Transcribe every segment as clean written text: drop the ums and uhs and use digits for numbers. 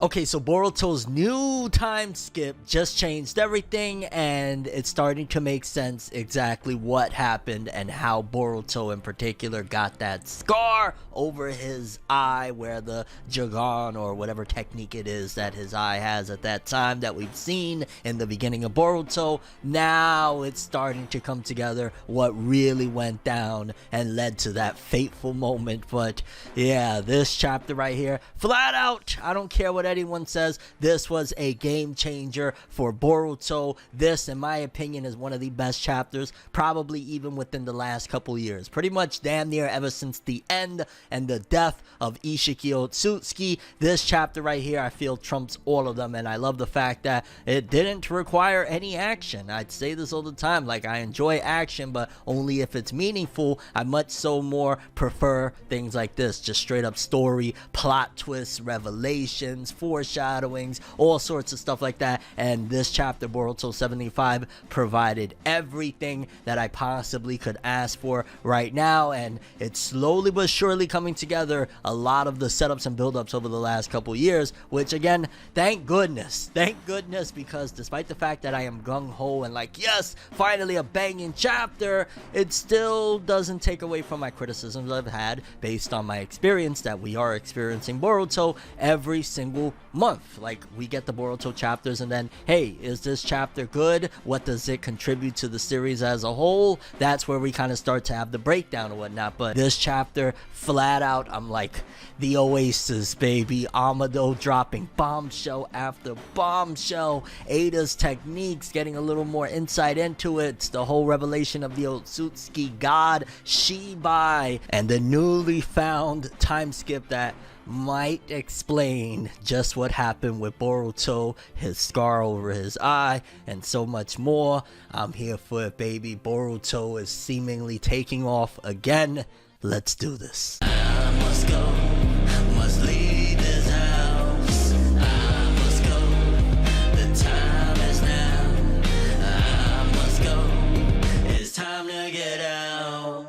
Okay, so Boruto's new time skip just changed everything, and it's starting to make sense exactly what happened and how Boruto in particular got that scar over his eye, where the Jagan or whatever technique it is that his eye has at that time that we've seen in the beginning of Boruto. Now it's starting to come together what really went down and led to that fateful moment. But yeah, this chapter right here, flat out, I don't care what anyone says, this was a game changer for Boruto. This, in my opinion, is one of the best chapters, probably even within the last couple years. Pretty much damn near ever since the end and the death of Isshiki Otsutsuki. This chapter right here, I feel trumps all of them, and I love the fact that it didn't require any action. I'd say this all the time, like, I enjoy action, but only if it's meaningful. I much so more prefer things like this, just straight up story, plot twists, revelations, foreshadowings, all sorts of stuff like that. And this chapter, Boruto 75, provided everything that I possibly could ask for right now, and it's slowly but surely coming together. A lot of the setups and buildups over the last couple years, which again, thank goodness, because despite the fact that I am gung-ho and like, yes, finally a banging chapter, it still doesn't take away from my criticisms I've had based on my experience that we are experiencing Boruto every single month. Like, we get the Boruto chapters, and then, hey, is this chapter good? What does it contribute to the series as a whole? That's where we kind of start to have the breakdown and whatnot. But this chapter, flat out, I'm like, the Oasis, baby. Amado dropping bombshell after bombshell. Ada's techniques, getting a little more insight into it. It's the whole revelation of the Otsutsuki god, Shibai, and the newly found time skip that might explain just what happened with Boruto, his scar over his eye, and so much more. I'm here for it, baby. Boruto is seemingly taking off again. Let's do this. I must go, must leave this house. I must go, the time is now. I must go, it's time to get out.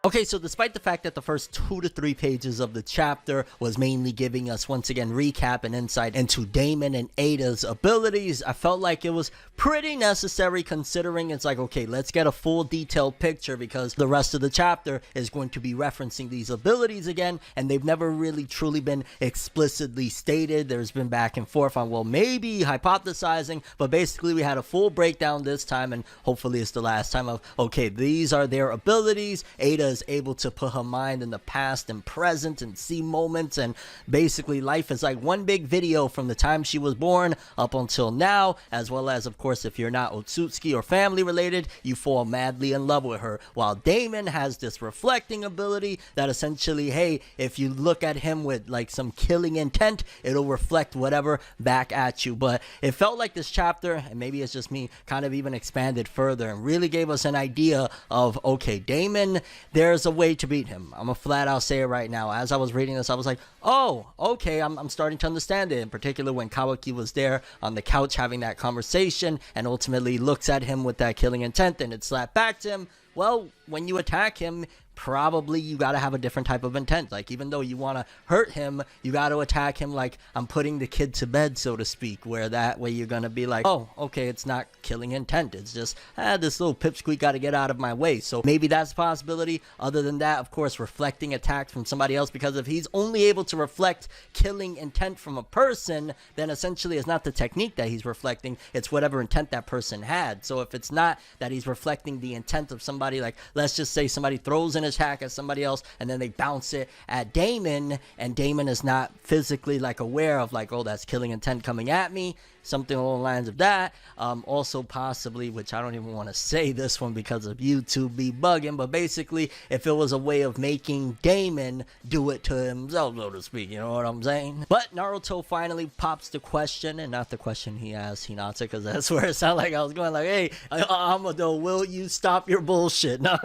Okay, so despite the fact that the first 2 to 3 pages of the chapter was mainly giving us, once again, recap and insight into Damon and Ada's abilities, I felt like it was pretty necessary, considering it's like, okay, let's get a full detailed picture, because the rest of the chapter is going to be referencing these abilities again, and they've never really truly been explicitly stated. There's been back and forth on, well, maybe hypothesizing, but basically we had a full breakdown this time, and hopefully it's the last time of, okay, these are their abilities. Ada is able to put her mind in the past and present and see moments, and basically life is like one big video from the time she was born up until now, as well as, of course, if you're not Otsutsuki or family related, you fall madly in love with her. While Damon has this reflecting ability that essentially, hey, if you look at him with like some killing intent, it'll reflect whatever back at you. But it felt like this chapter, and maybe it's just me, kind of even expanded further and really gave us an idea of, okay, Damon, there's a way to beat him. I'm gonna flat out say it right now. As I was reading this, I was like, oh, okay, I'm starting to understand it. In particular, when Kawaki was there on the couch having that conversation and ultimately looks at him with that killing intent and it slapped back to him. Well, when you attack him, probably you gotta have a different type of intent. Like, even though you want to hurt him, you gotta attack him like, I'm putting the kid to bed, so to speak, where that way you're gonna be like, oh, okay, it's not killing intent, it's just, this little pipsqueak gotta get out of my way. So maybe that's a possibility. Other than that, of course, reflecting attacks from somebody else, because if he's only able to reflect killing intent from a person, then essentially it's not the technique that he's reflecting, it's whatever intent that person had. So if it's not that he's reflecting the intent of somebody, like, let's just say somebody throws an attack at somebody else and then they bounce it at Damon, and Damon is not physically like aware of like, oh, that's killing intent coming at me, something along the lines of that. Also possibly, which I don't even want to say this one because of YouTube be bugging, but basically if it was a way of making Damon do it to himself, so to speak, you know what I'm saying? But Naruto finally pops the question, and not the question he asked Hinata, because that's where it sounded like I was going like, hey, Amado, will you stop your bullshit? No.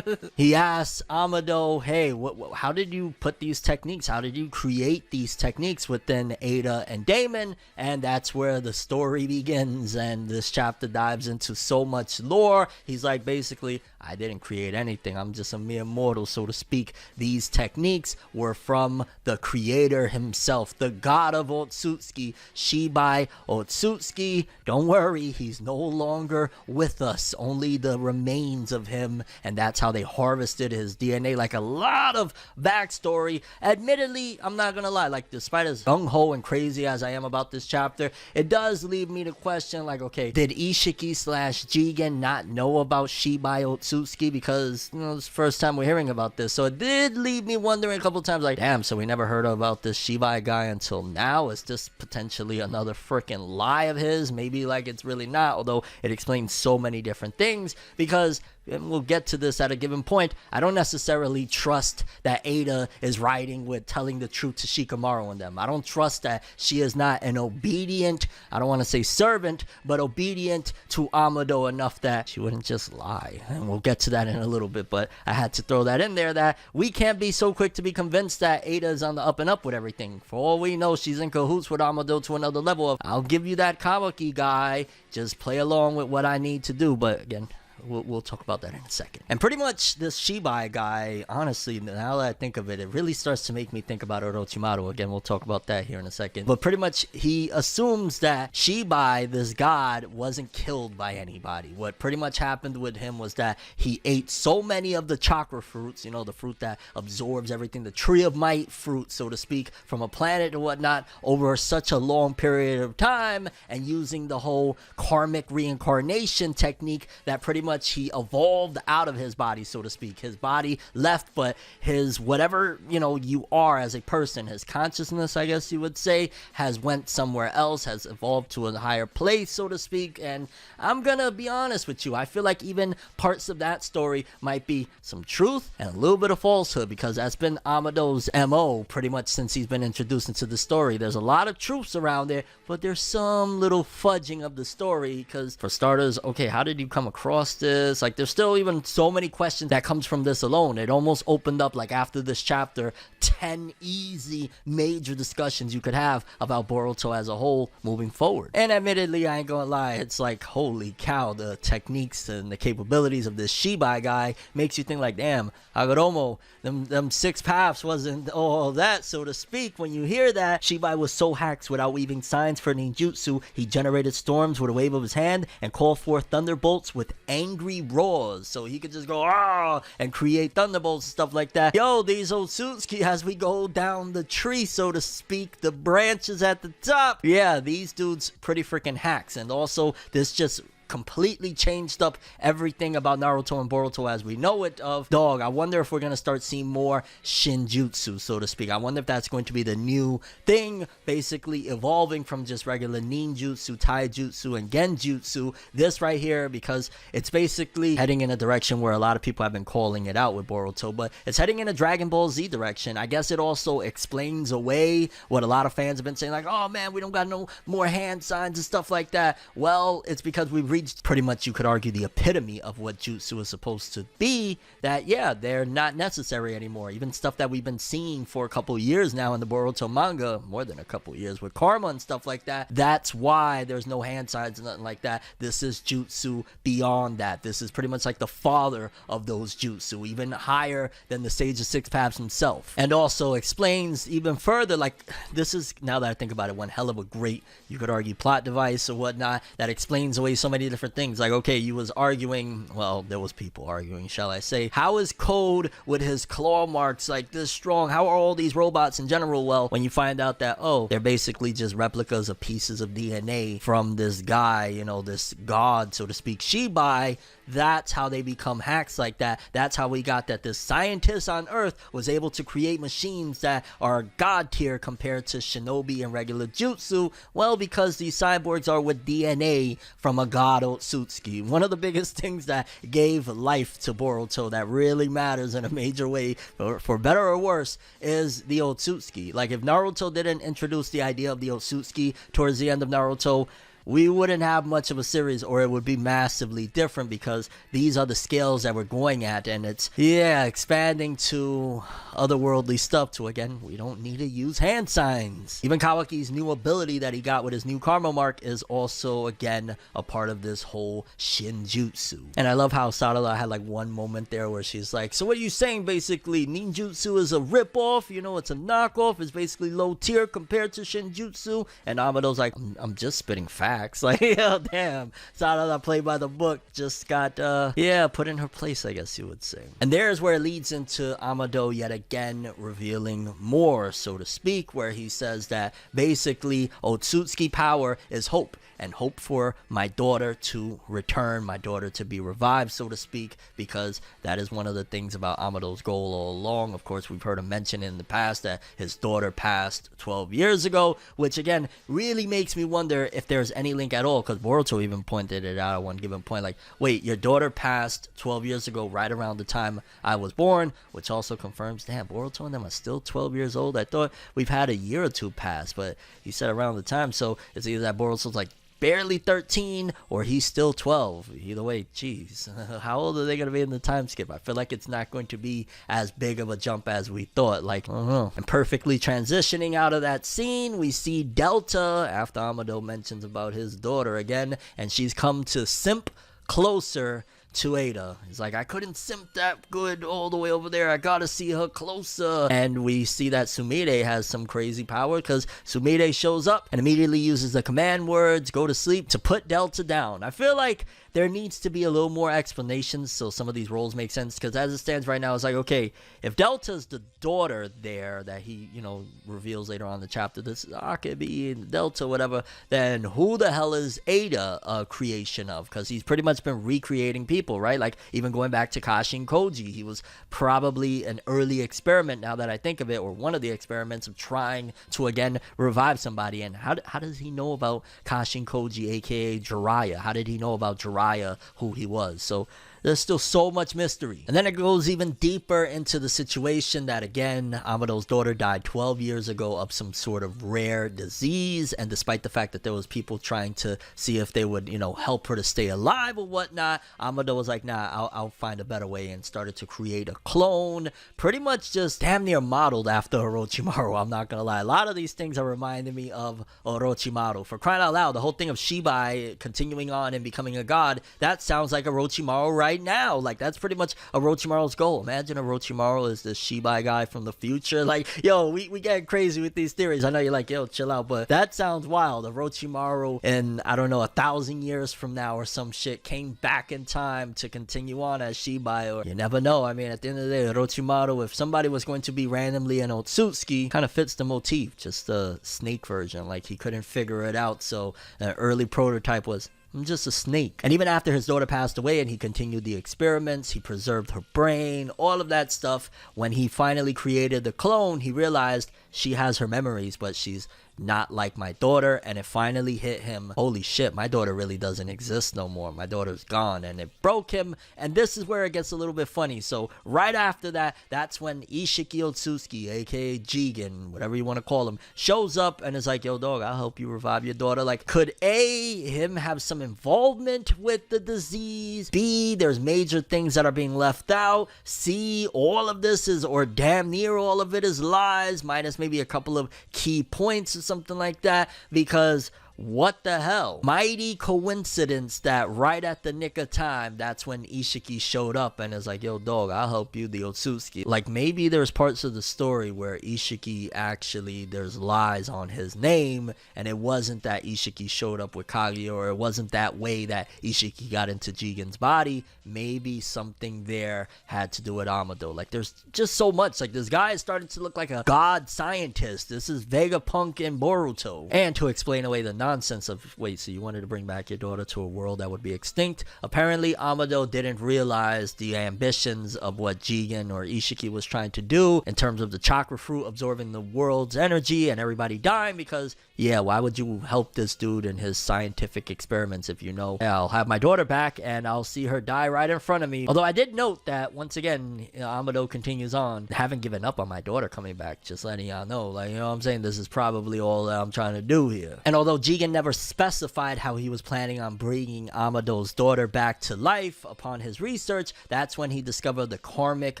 He asks Amado, hey, how did you put these techniques, how did you create these techniques within Ada and Damon? And that's where the story begins, and this chapter dives into so much lore. He's like, basically, I didn't create anything. I'm just a mere mortal, so to speak. These techniques were from the creator himself, the god of Otsutsuki, Shibai Otsutsuki. Don't worry, he's no longer with us. Only the remains of him, and that's how they harvested his DNA. Like a lot of backstory. Admittedly, I'm not gonna lie, like despite as gung-ho and crazy as I am about this chapter, it does leave me to question, like, okay, did Isshiki slash Jigen not know about Shibai Otsutsuki? Because, you know, it's the first time we're hearing about this. So it did leave me wondering a couple times, like, damn, so we never heard about this Shibai guy until now? Is this potentially another freaking lie of his? Maybe, like, it's really not, although it explains so many different things. Because, and we'll get to this at a given point, I don't necessarily trust that Ada is riding with telling the truth to Shikamaru and them. I don't trust that she is not an obedient, I don't want to say servant, but obedient to Amado enough that she wouldn't just lie. And we'll get to that in a little bit, but I had to throw that in there, that we can't be so quick to be convinced that Ada is on the up and up with everything. For all we know, she's in cahoots with Amado to another level of, I'll give you that Kawaki guy, just play along with what I need to do. But again, we'll talk about that in a second. And pretty much this Shibai guy, honestly, now that I think of it, it really starts to make me think about Orochimaru. Again, we'll talk about that here in a second. But pretty much he assumes that Shibai, this god, wasn't killed by anybody. What pretty much happened with him was that he ate so many of the chakra fruits, you know, the fruit that absorbs everything, the tree of might fruit, so to speak, from a planet and whatnot, over such a long period of time, and using the whole karmic reincarnation technique that pretty much he evolved out of his body, so to speak. His body left, but his whatever, you know, you are as a person, his consciousness, I guess you would say, has went somewhere else, has evolved to a higher place, so to speak. And I'm gonna be honest with you, I feel like even parts of that story might be some truth and a little bit of falsehood, because that's been Amado's MO pretty much since he's been introduced into the story. There's a lot of truths around there, but there's some little fudging of the story, because for starters, okay, how did you come across this? Like, there's still even so many questions that comes from this alone. It almost opened up, like, after this chapter, 10 easy major discussions you could have about Boruto as a whole moving forward. And admittedly, I ain't gonna lie, it's like, holy cow, the techniques and the capabilities of this Shibai guy makes you think like, damn, Agoromo, them 6 paths wasn't all that, so to speak. When you hear that, Shibai was so hacked without weaving signs for ninjutsu, he generated storms with a wave of his hand and called forth thunderbolts with angry roars, so he could just go ah and create thunderbolts and stuff like that. Yo, these Otsutsuki, as we go down the tree, so to speak, the branches at the top, yeah, these dudes pretty freaking hacks. And also, this just completely changed up everything about Naruto and Boruto as we know it. Of dog, I wonder if we're gonna start seeing more Shinjutsu, so to speak. I wonder if that's going to be the new thing, basically evolving from just regular ninjutsu, taijutsu, and genjutsu. This right here, because it's basically heading in a direction where a lot of people have been calling it out with Boruto, but it's heading in a Dragon Ball Z direction. I guess it also explains away what a lot of fans have been saying, like, oh man, we don't got no more hand signs and stuff like that. Well, it's because we've reached pretty much, you could argue, the epitome of what jutsu is supposed to be, that yeah, they're not necessary anymore. Even stuff that we've been seeing for a couple years now in the Boruto manga, more than a couple years, with karma and stuff like that. That's why there's no hand signs and nothing like that. This is jutsu beyond that. This is pretty much like the father of those jutsu, even higher than the Sage of Six Paths himself. And also explains even further, like, this is, now that I think about it, one hell of a great, you could argue, plot device or whatnot that explains away so many different things. Like, okay, you was arguing, well, there was people arguing, shall I say, how is Code with his claw marks like this strong? How are all these robots in general? Well, when you find out that, oh, they're basically just replicas of pieces of DNA from this guy, you know, this god, so to speak, Shibai, that's how they become hacks like that. That's how we got that this scientist on Earth was able to create machines that are god tier compared to shinobi and regular jutsu. Well, because these cyborgs are with DNA from a god Otsutsuki. One of the biggest things that gave life to Boruto that really matters in a major way, for better or worse, is the Otsutsuki. Like, if Naruto didn't introduce the idea of the Otsutsuki towards the end of Naruto, we wouldn't have much of a series, or it would be massively different, because these are the scales that we're going at, and it's, yeah, expanding to otherworldly stuff to, again, we don't need to use hand signs. Even Kawaki's new ability that he got with his new karma mark is also, again, a part of this whole Shinjutsu. And I love how Sarada had like one moment there where she's like, so what are you saying basically? Ninjutsu is a ripoff, you know, it's a knockoff, it's basically low tier compared to Shinjutsu. And Amado's like, I'm just spitting facts. Like, yeah, damn. Sarada, played by the book, just got, yeah, put in her place, I guess you would say. And there's where it leads into Amado yet again revealing more, so to speak, where he says that basically Otsutsuki power is hope, and hope for my daughter to return, my daughter to be revived, so to speak, because that is one of the things about Amado's goal all along. Of course, we've heard him mention in the past that his daughter passed 12 years ago, which again really makes me wonder if there's any link at all, because Boruto even pointed it out at one given point, like, wait, your daughter passed 12 years ago, right around the time I was born, which also confirms, damn, Boruto and them are still 12 years old. I thought we've had a year or two pass, but he said around the time, so it's either that Boruto's like barely 13 or he's still 12. Either way, geez, how old are they going to be in the time skip? I feel like it's not going to be as big of a jump as we thought. Like, I don't know. And perfectly transitioning out of that scene, we see Delta after Amado mentions about his daughter again, and she's come to simp closer to Ada. He's like, I couldn't simp that good all the way over there, I gotta see her closer. And we see that Sumire has some crazy power, because Sumire shows up and immediately uses the command words, go to sleep, to put Delta down. I feel like there needs to be a little more explanations so some of these roles make sense, because as it stands right now, it's like, okay, if Delta's the daughter there that he, you know, reveals later on in the chapter, this is Akebi and Delta, whatever, then who the hell is Ada a creation of? Because he's pretty much been recreating people, right? Like, even going back to Kashin Koji, he was probably an early experiment, now that I think of it, or one of the experiments of trying to, again, revive somebody. And how does he know about Kashin Koji, aka Jiraiya? How did he know about Jiraiya, who he was? So there's still so much mystery. And then it goes even deeper into the situation that, again, Amado's daughter died 12 years ago of some sort of rare disease, and despite the fact that there was people trying to see if they would, you know, help her to stay alive or whatnot, Amado was like, nah, I'll find a better way, and started to create a clone, pretty much just damn near modeled after Orochimaru. I'm not gonna lie, a lot of these things are reminding me of Orochimaru. For crying out loud, the whole thing of Shibai continuing on and becoming a god, that sounds like Orochimaru right now. Like, that's pretty much Orochimaru's goal. Imagine Orochimaru is the Shibai guy from the future. Like, yo, we get crazy with these theories. I know you're like, yo, chill out, but that sounds wild. Orochimaru in, I don't know, 1,000 years from now or some shit came back in time to continue on as Shibai, or you never know. I mean, at the end of the day, Orochimaru, if somebody was going to be randomly an Otsutsuki, kind of fits the motif, just the snake version. Like, he couldn't figure it out, so an early prototype was, I'm just a snake. And even after his daughter passed away and he continued the experiments, he preserved her brain, all of that stuff, when he finally created the clone, he realized she has her memories, but she's not like my daughter. And it finally hit him, holy shit, my daughter really doesn't exist no more, my daughter's gone. And it broke him, and this is where it gets a little bit funny. So right after that, that's when Isshiki Otsutsuki, aka Jigen, whatever you want to call him, shows up and is like, yo dog, I'll help you revive your daughter. Like, could him have some involvement with the disease? B, there's major things that are being left out? C, all of this is, or damn near all of it is lies, minus maybe a couple of key points or something like that, because what the hell? Mighty coincidence that right at the nick of time, that's when Isshiki showed up and is like, yo dog, I'll help you, the Otsutsuki. Like, maybe there's parts of the story where Isshiki actually, there's lies on his name, and it wasn't that Isshiki showed up with Kage, or it wasn't that way that Isshiki got into Jigen's body. Maybe something there had to do with Amado. Like, there's just so much. Like, this guy is starting to look like a god scientist. This is Vegapunk and Boruto. And to explain away the nonsense of, wait, so you wanted to bring back your daughter to a world that would be extinct? Apparently Amado didn't realize the ambitions of what Jigen or Isshiki was trying to do in terms of the chakra fruit absorbing the world's energy and everybody dying, because yeah, why would you help this dude in his scientific experiments if you know, yeah, I'll have my daughter back and I'll see her die right in front of me? Although I did note that once again, you know, Amado continues on, haven't given up on my daughter coming back, just letting y'all know, like, you know what I'm saying, this is probably all that I'm trying to do here. And although Jigen never specified how he was planning on bringing Amado's daughter back to life. Upon his research, that's when he discovered the karmic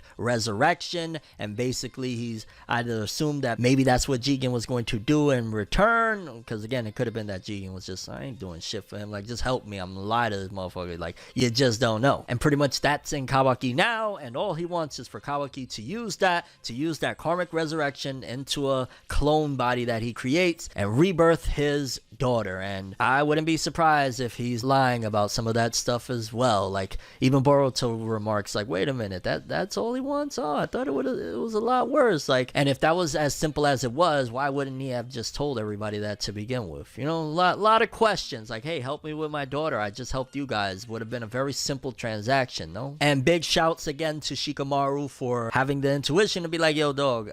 resurrection, and basically he's either assumed that maybe that's what Jigen was going to do in return, because again, it could have been that Jigen was just, I ain't doing shit for him, like, just help me, I'm gonna lie to this motherfucker, like, you just don't know. And pretty much that's in Kawaki now, and all he wants is for Kawaki to use that karmic resurrection into a clone body that he creates and rebirth his daughter. And I wouldn't be surprised if he's lying about some of that stuff as well. Like, even Boruto remarks like, wait a minute, that's all he wants? Oh, I thought it was a lot worse. Like, and if that was as simple as it was, why wouldn't he have just told everybody that to begin with? You know, a lot of questions like, hey, help me with my daughter, I just helped you guys, would have been a very simple transaction, no? And big shouts again to Shikamaru for having the intuition to be like, yo dog,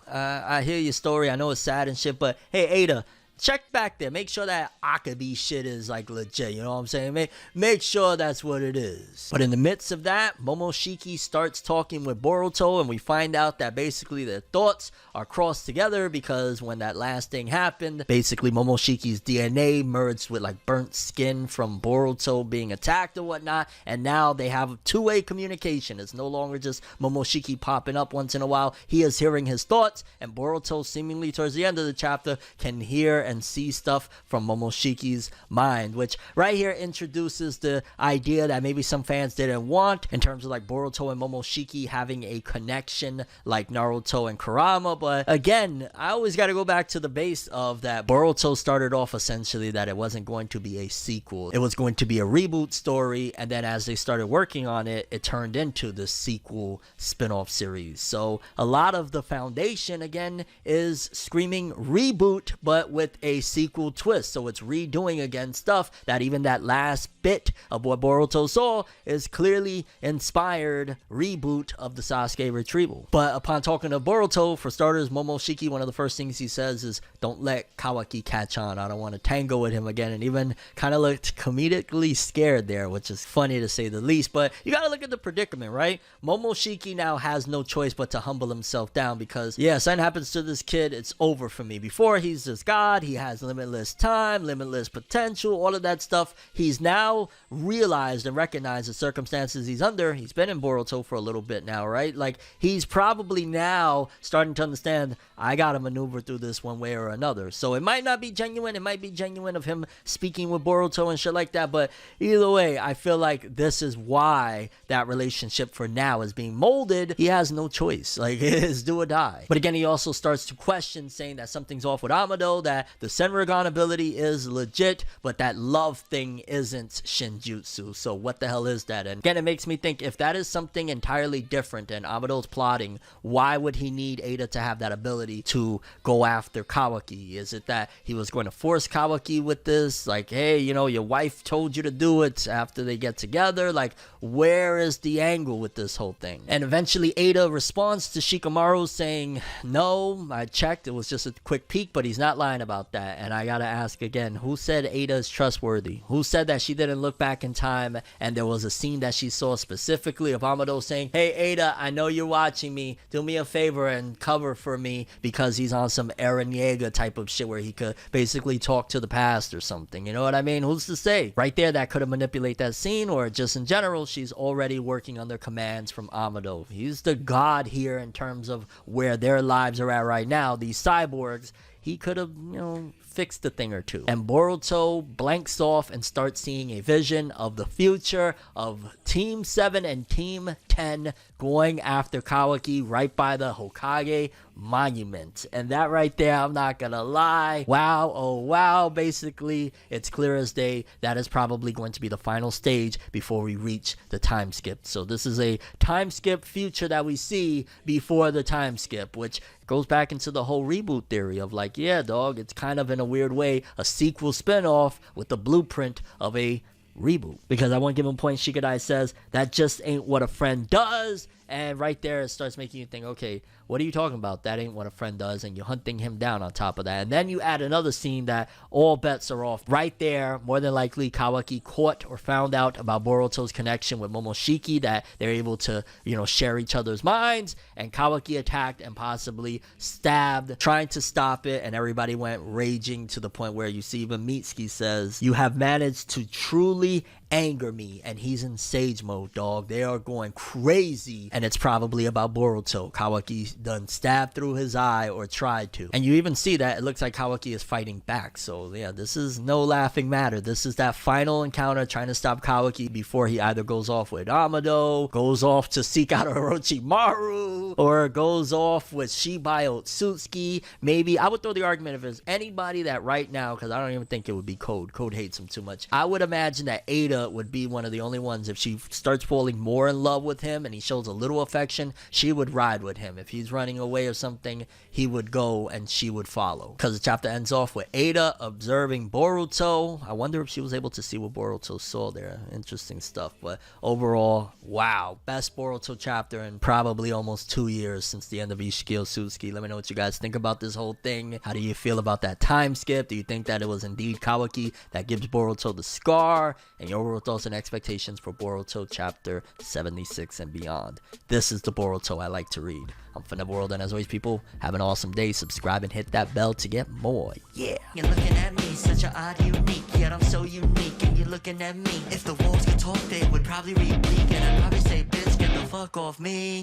I hear your story, I know it's sad and shit, but hey Ada, check back there, make sure that Akabe shit is like legit, you know what I'm saying? Make sure that's what it is. But in the midst of that, Momoshiki starts talking with Boruto, and we find out that basically their thoughts are crossed together, because when that last thing happened, basically Momoshiki's DNA merged with like burnt skin from Boruto being attacked or whatnot, and now they have two-way communication. It's no longer just Momoshiki popping up once in a while, he is hearing his thoughts, and Boruto seemingly towards the end of the chapter can hear and see stuff from Momoshiki's mind, which right here introduces the idea that maybe some fans didn't want, in terms of like Boruto and Momoshiki having a connection like Naruto and Kurama. But again, I always got to go back to the base of that Boruto started off essentially that it wasn't going to be a sequel, it was going to be a reboot story, and then as they started working on it, it turned into the sequel spin-off series. So a lot of the foundation again is screaming reboot, but with a sequel twist. So it's redoing again stuff that even that last bit of what Boruto saw is clearly inspired reboot of the Sasuke retrieval. But upon talking to Boruto, for starters, Momoshiki, one of the first things he says is, don't let Kawaki catch on, I don't want to tango with him again, and even kind of looked comedically scared there, which is funny to say the least. But you gotta look at the predicament, right? Momoshiki now has no choice but to humble himself down, because yeah, something happens to this kid, it's over for me. Before, he's this god, he has limitless time, limitless potential, all of that stuff. He's now realized and recognized the circumstances he's under. He's been in Boruto for a little bit now, right? Like, he's probably now starting to understand, I gotta maneuver through this one way or another. So it might not be genuine, it might be genuine of him speaking with Boruto and shit like that, but either way, I feel like this is why that relationship for now is being molded. He has no choice, like, it's do or die. But again, he also starts to question, saying that something's off with Amado, that the Senrigan ability is legit, but that love thing isn't Shinjutsu. So what the hell is that? And again, it makes me think, if that is something entirely different and Amado's plotting, why would he need Ada to have that ability to go after Kawaki? Is it that he was going to force Kawaki with this? Like, hey, you know, your wife told you to do it after they get together? Like, where is the angle with this whole thing? And eventually Ada responds to Shikamaru saying, no, I checked, it was just a quick peek, but he's not lying about that. And I gotta ask again, who said Ada is trustworthy? Who said that she didn't look back in time and there was a scene that she saw specifically of Amado saying, hey Ada, I know you're watching me, do me a favor and cover for me, because he's on some Eren Yeager type of shit where he could basically talk to the past or something, you know what I mean? Who's to say? Right there, that could have manipulated that scene, or just in general, she's already working under commands from Amado. He's the god here in terms of where their lives are at right now, these cyborgs. He could have, you know, fixed a thing or two. And Boruto blanks off and starts seeing a vision of the future of Team 7 and Team 10 going after Kawaki right by the Hokage monument. And that right there, I'm not gonna lie, wow, oh wow, basically it's clear as day that is probably going to be the final stage before we reach the time skip. So this is a time skip future that we see before the time skip, which goes back into the whole reboot theory of like, yeah dog, it's kind of in a weird way a sequel spin-off with the blueprint of a reboot. Because at one given point, Shikadai says, that just ain't what a friend does, And right there, it starts making you think, okay, what are you talking about? That ain't what a friend does. And you're hunting him down on top of that. And then you add another scene that all bets are off. Right there, more than likely, Kawaki caught or found out about Boruto's connection with Momoshiki, that they're able to, share each other's minds. And Kawaki attacked and possibly stabbed, trying to stop it. And everybody went raging to the point where you see even Mitsuki says, "You have managed to truly anger me." And he's in sage mode, dog. They are going crazy, and it's probably about Boruto. Kawaki done stabbed through his eye, or tried to, and you even see that it looks like Kawaki is fighting back. So yeah, this is no laughing matter. This is that final encounter trying to stop Kawaki before he either goes off with Amado, goes off to seek out Orochimaru, or goes off with Shibai Otsutsuki. Maybe I would throw the argument, if there's anybody that right now, because I don't even think it would be Code hates him too much, I would imagine that Ada would be one of the only ones. If she starts falling more in love with him and he shows a little affection, she would ride with him. If he's running away or something, he would go and she would follow, because the chapter ends off with Ada observing Boruto. I wonder if she was able to see what Boruto saw there. Interesting stuff. But overall, wow, best Boruto chapter in probably almost 2 years since the end of Isshiki Otsutsuki. Let me know what you guys think about this whole thing. How do you feel about that time skip? Do you think that it was indeed Kawaki that gives Boruto the scar? And your overall thoughts and expectations for Boruto chapter 76 and beyond. This is the Boruto I like to read. I'm ForneverWorld, and as always, people, have an awesome day. Subscribe and hit that bell to get more. Yeah. You're looking at me, such an odd unique, yet I'm so unique, and you're looking at me. If the wolves could talk, they would probably read Bleak, and I'd probably say, bitch, get the fuck off me.